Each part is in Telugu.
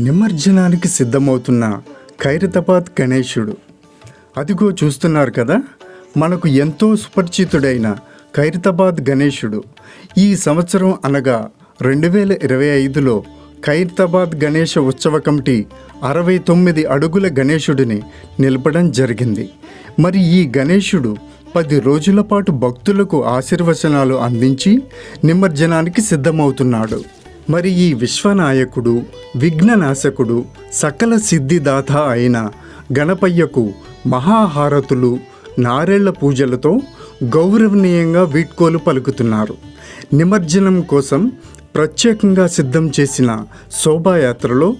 నిమజ్జనానికి సిద్ధమవుతున్న ఖైరతాబాద్ గణేశుడు. అదిగో చూస్తున్నారు కదా, మనకు ఎంతో సుపరిచితుడైన ఖైరతాబాద్ గణేశుడు ఈ సంవత్సరం అనగా 2025లో ఖైరతాబాద్ గణేష ఉత్సవ కమిటీ 69 అడుగుల గణేశుడిని నిలపడం జరిగింది. మరి ఈ గణేశుడు 10 రోజుల పాటు భక్తులకు ఆశీర్వచనాలు అందించి నిమజ్జనానికి సిద్ధమవుతున్నాడు. మరి ఈ విశ్వనాయకుడు, విఘ్ననాశకుడు, సకల సిద్ధిదాత అయిన గణపయ్యకు మహాహారతులు, నారేళ్ల పూజలతో గౌరవనీయంగా వీడ్కోలు పలుకుతున్నారు. నిమజ్జనం కోసం ప్రత్యేకంగా సిద్ధం చేసిన శోభాయాత్రలో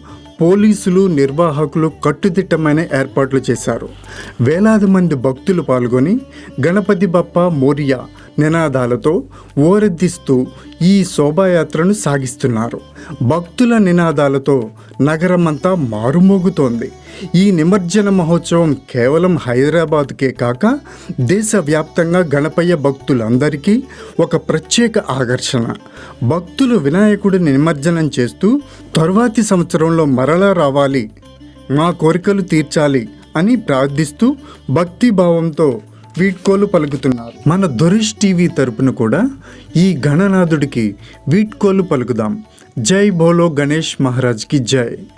పోలీసులు, నిర్వాహకులు కట్టుదిట్టమైన ఏర్పాట్లు చేశారు. వేలాది మంది భక్తులు పాల్గొని గణపతి బప్పా మోరియా నినాదాలతో ఓరెద్దిస్తూ ఈ శోభాయాత్రను సాగిస్తున్నారు. భక్తుల నినాదాలతో నగరమంతా మారుమోగుతోంది. ఈ నిమజ్జన మహోత్సవం కేవలం హైదరాబాద్కే కాక దేశవ్యాప్తంగా గణపయ్య భక్తులందరికీ ఒక ప్రత్యేక ఆకర్షణ. భక్తులు వినాయకుడిని నిమజ్జనం చేస్తూ తరువాతి సంవత్సరంలో మరలా రావాలి, మా కోరికలు తీర్చాలి అని ప్రార్థిస్తూ భక్తిభావంతో వీడ్కోలు పలుకుతున్నారు. మన ధనుష్ టీవీ తరపున కూడా ఈ గణనాథుడికి వీడ్కోలు పలుకుదాం. జై బోలో గణేష్ మహారాజ్కి జై.